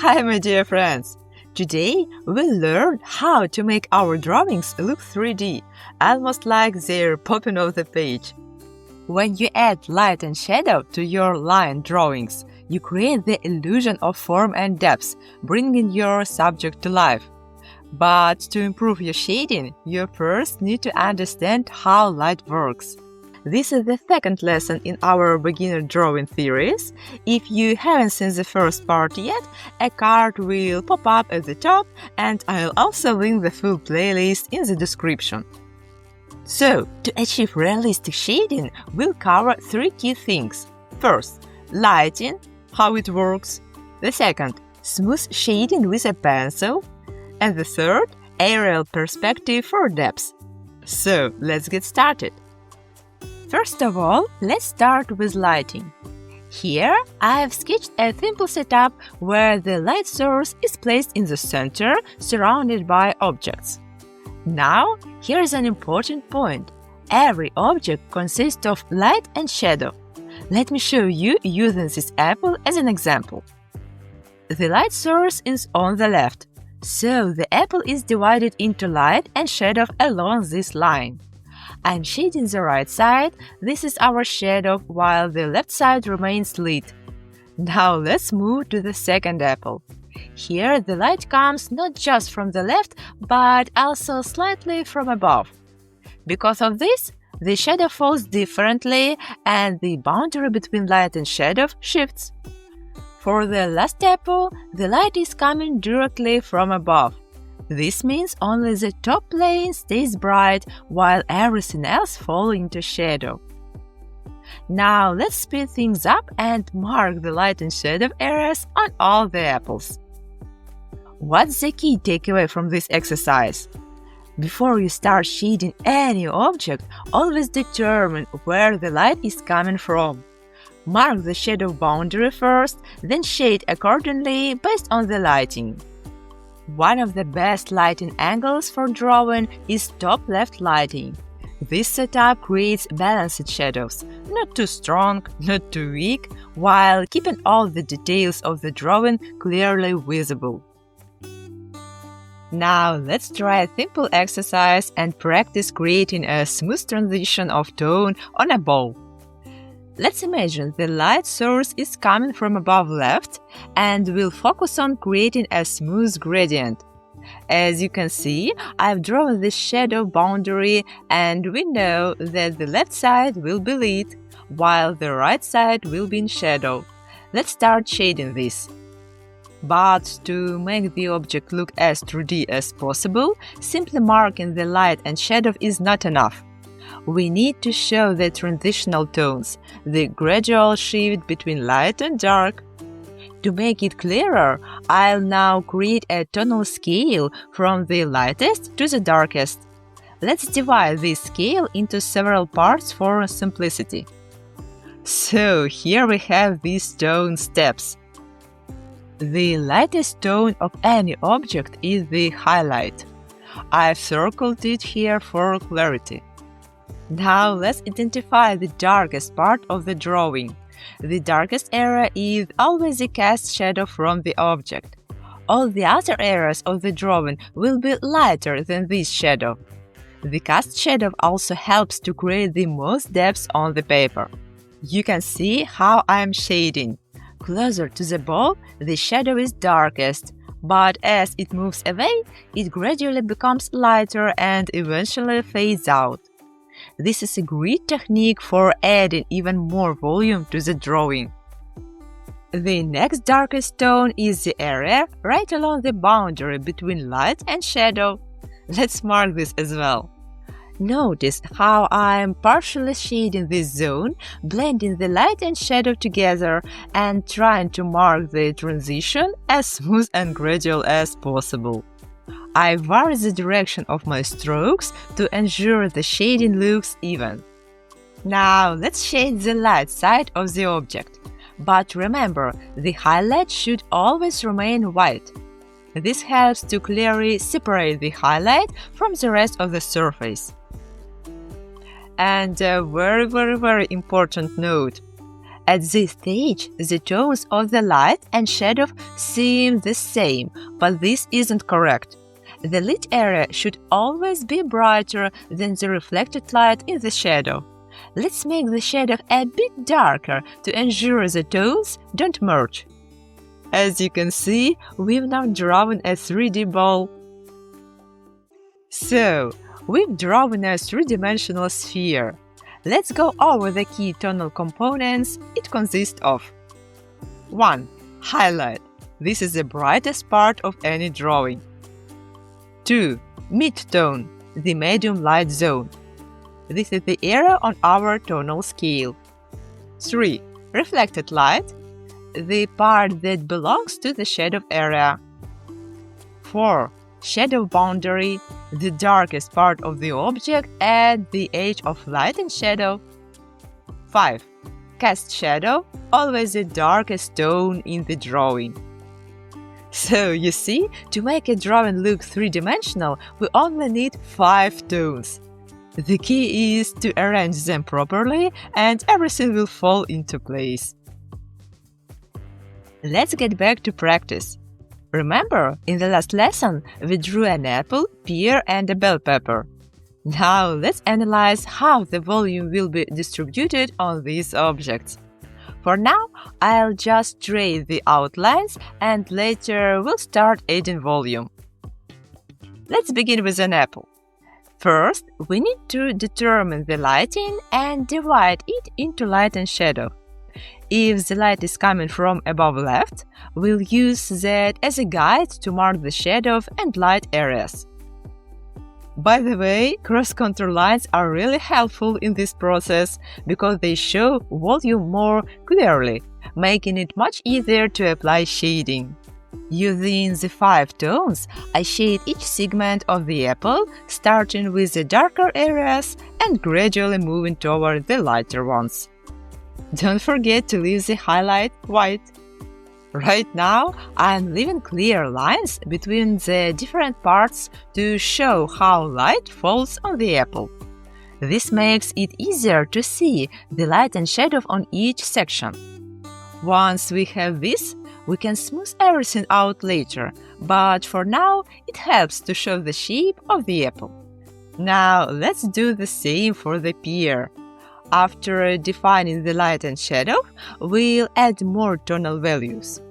Hi, my dear friends! Today we'll learn how to make our drawings look 3D, almost like they're popping off the page. When you add light and shadow to your line drawings, you create the illusion of form and depth, bringing your subject to life. But to improve your shading, you first need to understand how light works. This is the second lesson in our beginner drawing series. If you haven't seen the first part yet, a card will pop up at the top, and I'll also link the full playlist in the description. So, to achieve realistic shading, we'll cover three key things. First, lighting, how it works. The second, smooth shading with a pencil. And the third, aerial perspective for depth. So, let's get started. First of all, let's start with lighting. Here, I have sketched a simple setup where the light source is placed in the center, surrounded by objects. Now, here is an important point. Every object consists of light and shadow. Let me show you using this apple as an example. The light source is on the left, so the apple is divided into light and shadow along this line. I'm shading the right side. This is our shadow, while the left side remains lit. Now let's move to the second apple. Here the light comes not just from the left, but also slightly from above. Because of this, the shadow falls differently and the boundary between light and shadow shifts. For the last apple, the light is coming directly from above. This means only the top plane stays bright while everything else falls into shadow. Now let's speed things up and mark the light and shadow areas on all the apples. What's the key takeaway from this exercise? Before you start shading any object, always determine where the light is coming from. Mark the shadow boundary first, then shade accordingly based on the lighting. One of the best lighting angles for drawing is top left lighting. This setup creates balanced shadows, not too strong, not too weak, while keeping all the details of the drawing clearly visible. Now let's try a simple exercise and practice creating a smooth transition of tone on a ball. Let's imagine the light source is coming from above left, and we'll focus on creating a smooth gradient. As you can see, I've drawn the shadow boundary, and we know that the left side will be lit, while the right side will be in shadow. Let's start shading this. But to make the object look as 3D as possible, simply marking the light and shadow is not enough. We need to show the transitional tones, the gradual shift between light and dark. To make it clearer, I'll now create a tonal scale from the lightest to the darkest. Let's divide this scale into several parts for simplicity. So here we have these tone steps. The lightest tone of any object is the highlight. I've circled it here for clarity. Now let's identify the darkest part of the drawing. The darkest area is always the cast shadow from the object. All the other areas of the drawing will be lighter than this shadow. The cast shadow also helps to create the most depth on the paper. You can see how I'm shading. Closer to the ball, the shadow is darkest, but as it moves away, it gradually becomes lighter and eventually fades out. This is a great technique for adding even more volume to the drawing. The next darkest tone is the area right along the boundary between light and shadow. Let's mark this as well. Notice how I am partially shading this zone, blending the light and shadow together and trying to mark the transition as smooth and gradual as possible. I vary the direction of my strokes to ensure the shading looks even. Now let's shade the light side of the object. But remember, the highlight should always remain white. This helps to clearly separate the highlight from the rest of the surface. And a very important note. At this stage, the tones of the light and shadow seem the same, but this isn't correct. The lit area should always be brighter than the reflected light in the shadow. Let's make the shadow a bit darker to ensure the tones don't merge. As you can see, we've now drawn a 3D ball. So, we've drawn a three-dimensional sphere. Let's go over the key tonal components it consists of. 1. Highlight. This is the brightest part of any drawing. 2. Mid-tone, the medium light zone. This is the area on our tonal scale. 3. Reflected light, the part that belongs to the shadow area. 4. Shadow boundary, the darkest part of the object at the edge of light and shadow. 5. Cast shadow, always the darkest tone in the drawing. So, you see, to make a drawing look three-dimensional, we only need 5 tones. The key is to arrange them properly and everything will fall into place. Let's get back to practice. Remember, in the last lesson, we drew an apple, pear and a bell pepper. Now let's analyze how the volume will be distributed on these objects. For now, I'll just trace the outlines and later we'll start adding volume. Let's begin with an apple. First, we need to determine the lighting and divide it into light and shadow. If the light is coming from above left, we'll use that as a guide to mark the shadow and light areas. By the way, cross-contour lines are really helpful in this process because they show volume more clearly, making it much easier to apply shading. Using the 5 tones, I shade each segment of the apple, starting with the darker areas and gradually moving toward the lighter ones. Don't forget to leave the highlight white. Right now, I'm leaving clear lines between the different parts to show how light falls on the apple. This makes it easier to see the light and shadow on each section. Once we have this, we can smooth everything out later, but for now, it helps to show the shape of the apple. Now, let's do the same for the pear. After defining the light and shadow, we'll add more tonal values.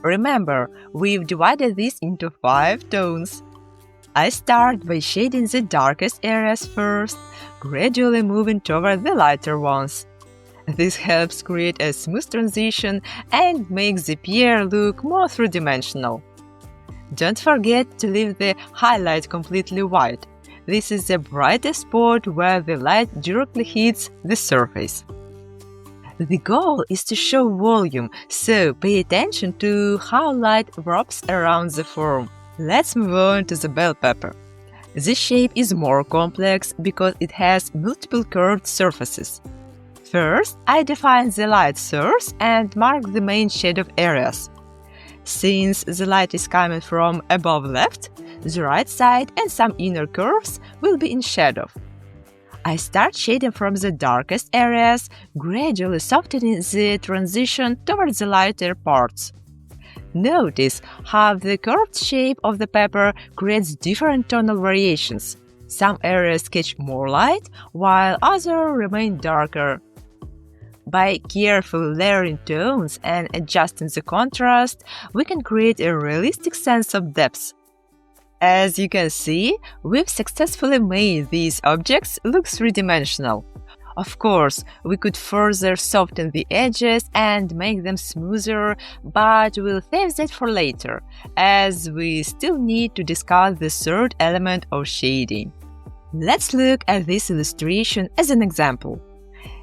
Remember, we've divided this into 5 tones. I start by shading the darkest areas first, gradually moving toward the lighter ones. This helps create a smooth transition and makes the pear look more three-dimensional. Don't forget to leave the highlight completely white. This is the brightest spot where the light directly hits the surface. The goal is to show volume, so pay attention to how light wraps around the form. Let's move on to the bell pepper. This shape is more complex because it has multiple curved surfaces. First, I define the light source and mark the main shadow areas. Since the light is coming from above left, the right side and some inner curves will be in shadow. I start shading from the darkest areas, gradually softening the transition towards the lighter parts. Notice how the curved shape of the pepper creates different tonal variations. Some areas catch more light, while others remain darker. By carefully layering tones and adjusting the contrast, we can create a realistic sense of depth. As you can see, we've successfully made these objects look three-dimensional. Of course, we could further soften the edges and make them smoother, but we'll save that for later, as we still need to discuss the third element of shading. Let's look at this illustration as an example.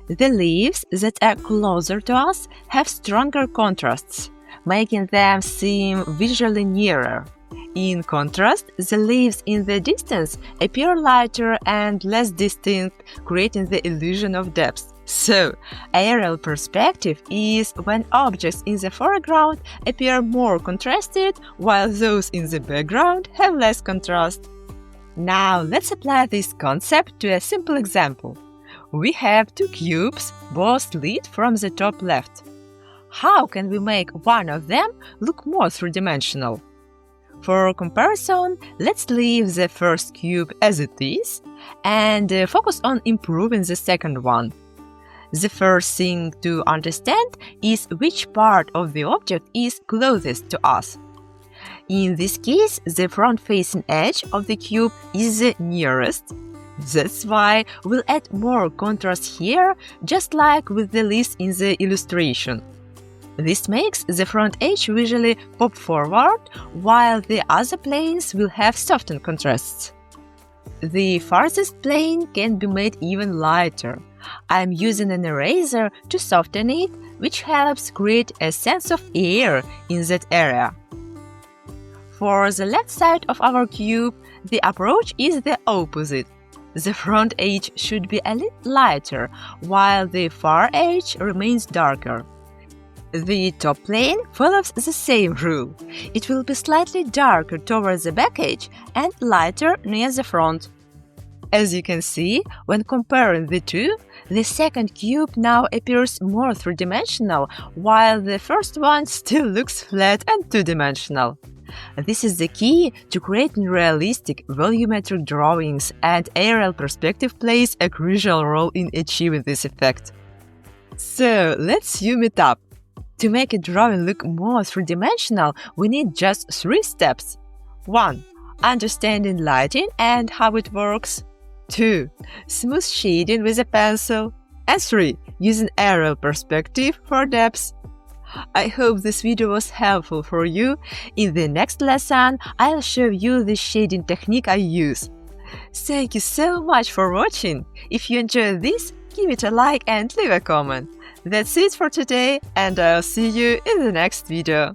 The leaves that are closer to us have stronger contrasts, making them seem visually nearer. In contrast, the leaves in the distance appear lighter and less distinct, creating the illusion of depth. So, aerial perspective is when objects in the foreground appear more contrasted, while those in the background have less contrast. Now, let's apply this concept to a simple example. We have two cubes, both lit from the top left. How can we make one of them look more three-dimensional? For comparison, let's leave the first cube as it is and focus on improving the second one. The first thing to understand is which part of the object is closest to us. In this case, the front-facing edge of the cube is the nearest. That's why we'll add more contrast here, just like with the leaves in the illustration. This makes the front edge visually pop forward, while the other planes will have softened contrasts. The farthest plane can be made even lighter. I'm using an eraser to soften it, which helps create a sense of air in that area. For the left side of our cube, the approach is the opposite. The front edge should be a little lighter, while the far edge remains darker. The top plane follows the same rule. It will be slightly darker towards the back edge and lighter near the front. As you can see, when comparing the two, the second cube now appears more three-dimensional, while the first one still looks flat and two-dimensional. This is the key to creating realistic volumetric drawings, and aerial perspective plays a crucial role in achieving this effect. So, let's sum it up. To make a drawing look more three-dimensional, we need just 3 steps. 1. Understanding lighting and how it works. 2. Smooth shading with a pencil. And 3. Using aerial perspective for depth. I hope this video was helpful for you. In the next lesson, I'll show you the shading technique I use. Thank you so much for watching. If you enjoyed this, give it a like and leave a comment. That's it for today, and I'll see you in the next video.